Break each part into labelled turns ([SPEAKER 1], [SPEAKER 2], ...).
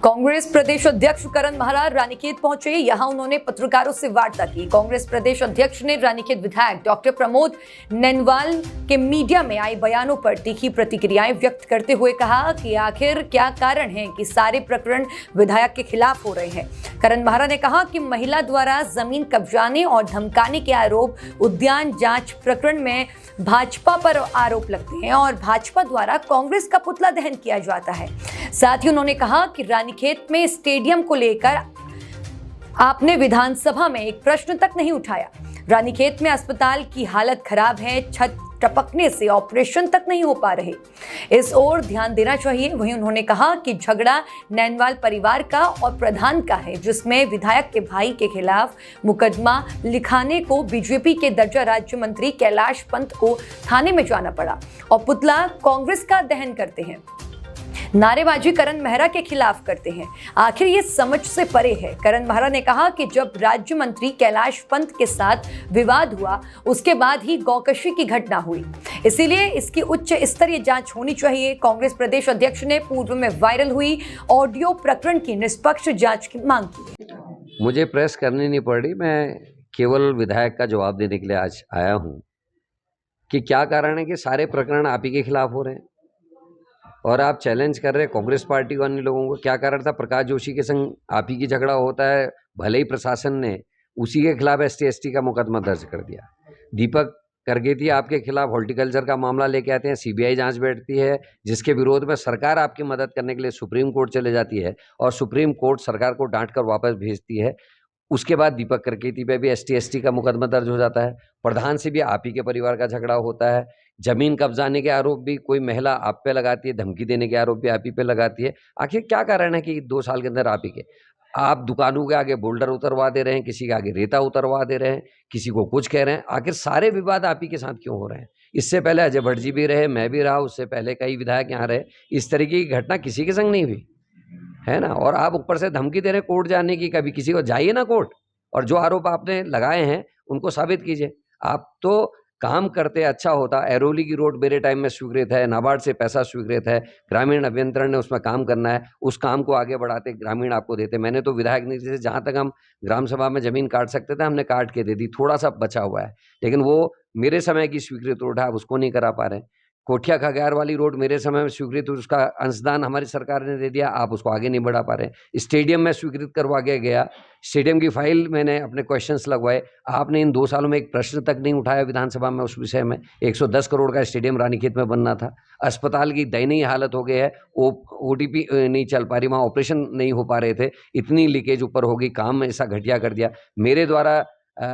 [SPEAKER 1] कांग्रेस प्रदेश अध्यक्ष करण महाराज रानीखेत पहुंचे। यहां उन्होंने पत्रकारों से वार्ता की। कांग्रेस प्रदेश अध्यक्ष ने रानीखेत विधायक डॉक्टर प्रमोद नैनवाल के मीडिया में आए बयानों पर तीखी प्रतिक्रियाएं व्यक्त करते हुए कहा कि आखिर क्या कारण है कि सारे प्रकरण विधायक के खिलाफ हो रहे हैं। करण महाराज ने कहा कि महिला द्वारा जमीन कब्जाने और धमकाने के आरोप उद्यान जांच प्रकरण में भाजपा पर आरोप लगते हैं और भाजपा द्वारा कांग्रेस का पुतला दहन किया जाता है। साथ ही उन्होंने कहा कि रानीखेत में स्टेडियम को लेकर आपने विधानसभा में एक प्रश्न तक नहीं उठाया। रानीखेत में अस्पताल की हालत खराब है, छत टपकने से ऑपरेशन तक नहीं हो पा रहे, इस ओर ध्यान देना चाहिए। वहीं उन्होंने कहा कि झगड़ा नैनवाल परिवार का और प्रधान का है, जिसमें विधायक के भाई के खिलाफ मुकदमा लिखाने को बीजेपी के दर्जा राज्य मंत्री कैलाश पंत को थाने में जाना पड़ा और पुतला कांग्रेस का दहन करते हैं, नारेबाजी करण मेहरा के खिलाफ करते हैं। आखिर ये समझ से परे है। करण मेहरा ने कहा कि जब राज्य मंत्री कैलाश पंत के साथ विवाद हुआ उसके बाद ही गौकशी की घटना हुई, इसीलिए इसकी उच्च स्तरीय जांच होनी चाहिए। कांग्रेस प्रदेश अध्यक्ष ने पूर्व में वायरल हुई ऑडियो प्रकरण की निष्पक्ष जांच की मांग की।
[SPEAKER 2] मुझे प्रेस करनी नहीं पड़ रही, मैं केवल विधायक का जवाब देने के लिए आज आया हूं कि क्या कारण है कि सारे प्रकरण आप ही के खिलाफ हो रहे हैं और आप चैलेंज कर रहे हैं कांग्रेस पार्टी को, अन्य लोगों को। क्या कारण था? प्रकाश जोशी के संग आप ही की झगड़ा होता है, भले ही प्रशासन ने उसी के खिलाफ ST/ST का मुकदमा दर्ज कर दिया। दीपक करगेती आपके खिलाफ हॉर्टिकल्चर का मामला लेके आते हैं, CBI जांच बैठती है, जिसके विरोध में सरकार आपकी मदद करने के लिए सुप्रीम कोर्ट चले जाती है और सुप्रीम कोर्ट सरकार को डांट कर वापस भेजती है। उसके बाद दीपक करकेती पे भी ST/ST का मुकदमा दर्ज हो जाता है। प्रधान से भी आप ही के परिवार का झगड़ा होता है। जमीन कब्जाने के आरोप भी कोई महिला आप पे लगाती है, धमकी देने के आरोप भी आप ही पे लगाती है। आखिर क्या कारण है कि 2 साल के अंदर आप ही के आप दुकानों के आगे बोल्डर उतरवा दे रहे हैं, किसी के आगे रेता उतरवा दे रहे हैं, किसी को कुछ कह रहे हैं। आखिर सारे विवाद आप ही के साथ क्यों हो रहे हैं? इससे पहले अजय भट्ट जी भी रहे, मैं भी रहा, उससे पहले कई विधायक यहाँ रहे। इस तरीके की घटना किसी के संग नहीं हुई है ना। और आप ऊपर से धमकी दे रहे हैं कोर्ट जाने की। कभी किसी को जाइए ना कोर्ट, और जो आरोप आपने लगाए हैं उनको साबित कीजिए। आप तो काम करते अच्छा होता। एरोली की रोड मेरे टाइम में स्वीकृत है, नाबार्ड से पैसा स्वीकृत है, ग्रामीण अभियंत्रण ने उसमें काम करना है, उस काम को आगे बढ़ाते ग्रामीण आपको देते। मैंने तो विधायक निधि से जहाँ तक हम ग्राम सभा में जमीन काट सकते थे हमने काट के दे दी, थोड़ा सा बचा हुआ है, लेकिन वो मेरे समय की स्वीकृत रोड है, आप उसको नहीं करा पा रहे। कोठिया खगैर वाली रोड मेरे समय में स्वीकृत, उसका अंशदान हमारी सरकार ने दे दिया, आप उसको आगे नहीं बढ़ा पा रहे। स्टेडियम में स्वीकृत करवा के गया, स्टेडियम की फाइल मैंने अपने क्वेश्चंस लगवाए, आपने इन 2 सालों में एक प्रश्न तक नहीं उठाया विधानसभा में उस विषय में। 110 करोड़ का स्टेडियम रानीखेत में बनना था। अस्पताल की दयनीय हालत हो गई है, OTP नहीं चल पा रही, वहाँ ऑपरेशन नहीं हो पा रहे थे, इतनी लीकेज ऊपर होगी, काम ऐसा घटिया कर दिया। मेरे द्वारा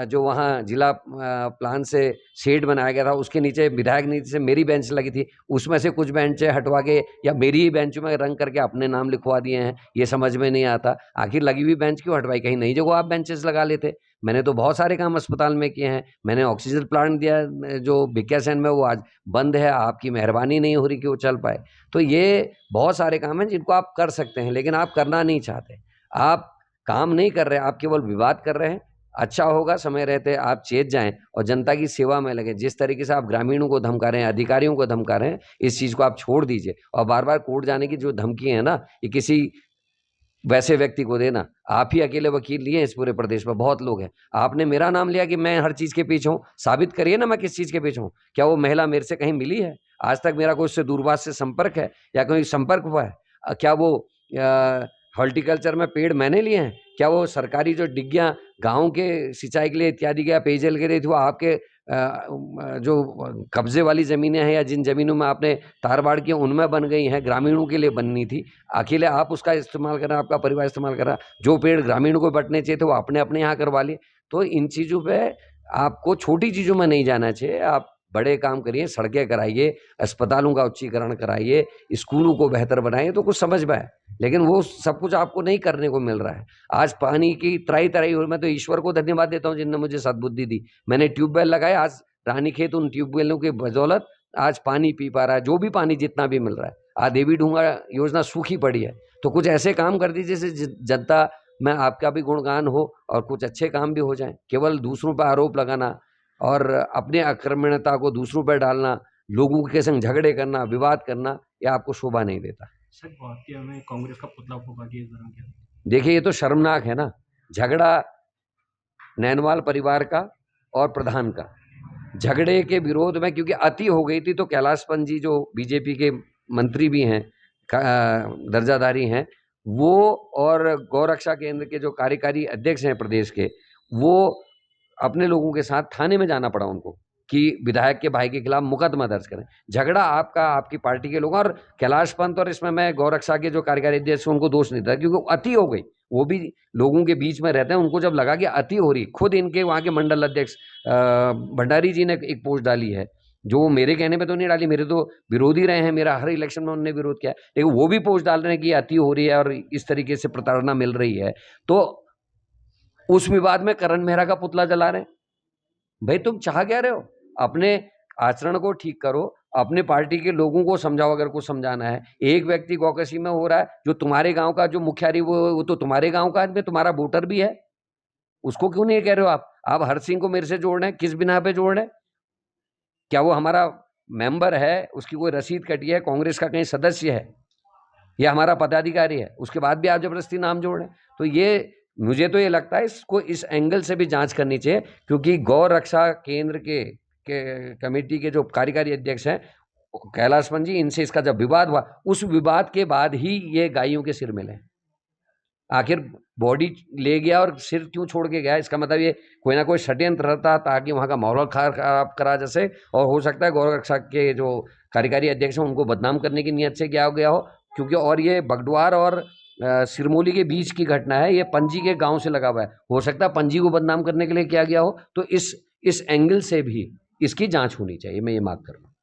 [SPEAKER 2] जो वहाँ जिला प्लान से शेड बनाया गया था, उसके नीचे विधायक नीति से मेरी बेंच लगी थी, उसमें से कुछ बेंचें हटवा के या मेरी ही बेंच में रंग करके अपने नाम लिखवा दिए हैं। ये समझ में नहीं आता, आखिर लगी हुई बेंच क्यों हटवाई? कहीं नई जगह आप बेंचेस लगा लेते। मैंने तो बहुत सारे काम अस्पताल में किए हैं। मैंने ऑक्सीजन प्लांट दिया जो भिकियासैन में, वो आज बंद है, आपकी मेहरबानी नहीं हो रही कि वो चल पाए। तो ये बहुत सारे काम हैं जिनको आप कर सकते हैं, लेकिन आप करना नहीं चाहते। आप काम नहीं कर रहे, आप केवल विवाद कर रहे हैं। अच्छा होगा समय रहते आप चेत जाएं और जनता की सेवा में लगे। जिस तरीके से आप ग्रामीणों को धमका रहे हैं, अधिकारियों को धमका रहे हैं, इस चीज़ को आप छोड़ दीजिए। और बार बार कोर्ट जाने की जो धमकी है ना, ये किसी वैसे व्यक्ति को देना। आप ही अकेले वकील लिए इस पूरे प्रदेश में, बहुत लोग हैं। आपने मेरा नाम लिया कि मैं हर चीज़ के पीछे हूँ, साबित करिए ना मैं किस चीज़ के पीछे हूँ। क्या वो महिला मेरे से कहीं मिली है? आज तक मेरा कोई उससे दूरभाष से संपर्क है या कोई संपर्क हुआ है? क्या वो हॉर्टिकल्चर में पेड़ मैंने लिए हैं? क्या वो सरकारी जो डिग्गियाँ गाँव के सिंचाई के लिए इत्यादि के या पेयजल के लिए थी, वो आपके जो कब्जे वाली ज़मीनें हैं या जिन ज़मीनों में आपने तार बाड़ किया उनमें बन गई हैं, ग्रामीणों के लिए बननी थी। अकेले आप उसका इस्तेमाल कर रहे हैं, आपका परिवार इस्तेमाल कर रहा है। जो पेड़ ग्रामीणों को बंटने चाहिए थे वो अपने अपने यहाँ करवा लिए। तो इन चीज़ों पे आपको छोटी चीज़ों में नहीं जाना चाहिए, आप बड़े काम करिए, सड़कें कराइए, अस्पतालों का उच्चीकरण कराइए, स्कूलों को बेहतर बनाइए, तो कुछ समझ में आए। लेकिन वो सब कुछ आपको नहीं करने को मिल रहा है। आज पानी की त्राई हो, मैं तो ईश्वर को धन्यवाद देता हूँ जिनने मुझे सद्बुद्धि दी। मैंने ट्यूबवेल लगाए, आज रानीखेत उन ट्यूबवेलों की बदौलत आज पानी पी पा रहा है, जो भी पानी जितना भी मिल रहा है। आज देवी ढूंगा योजना सूखी पड़ी है, तो कुछ ऐसे काम कर दीजिए जिससे जनता में आपका भी गुणगान हो और कुछ अच्छे काम भी हो जाएं। केवल दूसरों पर आरोप लगाना और अपने आक्रामकता को दूसरों पर डालना, लोगों के संग झगड़े करना, विवाद करना, यह आपको शोभा नहीं देता।
[SPEAKER 3] सच भारतीय में कांग्रेस का पुतला फूका के इस दौरान क्या?
[SPEAKER 2] देखिए ये तो शर्मनाक है ना, झगड़ा नैनवाल परिवार का और प्रधान का, झगड़े के विरोध में क्योंकि अति हो गई थी तो कैलाश पंत जी जो बीजेपी के मंत्री भी हैं, दर्जाधारी हैं, वो और गौरक्षा केंद्र के जो कार्यकारी अध्यक्ष हैं प्रदेश के, वो अपने लोगों के साथ थाने में जाना पड़ा उनको कि विधायक के भाई के खिलाफ मुकदमा दर्ज करें। झगड़ा आपका, आपकी पार्टी के लोग, और कैलाश पंत और इसमें मैं गौरक्षा के जो कार्यकारी अध्यक्ष उनको दोष नहीं था क्योंकि अति हो गई। वो भी लोगों के बीच में रहते हैं, उनको जब लगा कि अति हो रही, खुद इनके वहाँ के मंडल अध्यक्ष भंडारी जी ने एक पोस्ट डाली है, जो मेरे कहने पे तो नहीं डाली, मेरे तो विरोधी रहे हैं, मेरा हर इलेक्शन में उन्होंने विरोध किया, लेकिन वो भी पोस्ट डाल रहे हैं कि अति हो रही है और इस तरीके से प्रताड़ना मिल रही है। तो उस विवाद में करण मेहरा का पुतला जला रहे हैं। भाई तुम चाह क्या रहे हो? अपने आचरण को ठीक करो, अपने पार्टी के लोगों को समझाओ अगर कुछ समझाना है। एक व्यक्ति गौकशी में हो रहा है, जो तुम्हारे गांव का जो मुखियारी वो तो तुम्हारे गांव का आदमी, तुम्हारा वोटर भी है, उसको क्यों नहीं कह रहे हो आप हर सिंह को मेरे से जोड़ रहे हैं, किस बिना पे जोड़ रहे हैं? क्या वो हमारा मेंबर है, उसकी कोई रसीद कटी है, कांग्रेस का कहीं सदस्य है, या हमारा पदाधिकारी है, उसके बाद भी आप जबरदस्ती नाम जोड़ रहे हैं? तो ये मुझे तो ये लगता है इसको इस एंगल से भी जांच करनी चाहिए, क्योंकि गौ रक्षा केंद्र के कमेटी के जो कार्यकारी अध्यक्ष हैं कैलाश पंत जी, इनसे इसका जब विवाद हुआ, उस विवाद के बाद ही ये गायों के सिर मिले। आखिर बॉडी ले गया और सिर क्यों छोड़ के गया? इसका मतलब ये कोई ना कोई षड्यंत्र रहता ताकि वहाँ का माहौल खराब करा जैसे, और हो सकता है गौ रक्षा के जो कार्यकारी अध्यक्ष हैं उनको बदनाम करने की नीयत से किया गया हो, क्योंकि और ये बगडवार और सिरमौली के बीच की घटना है, ये पंजी के गांव से लगा हुआ है, हो सकता है पंजी को बदनाम करने के लिए किया गया हो। तो इस एंगल से भी इसकी जांच होनी चाहिए, मैं ये मांग कर रहा हूँ।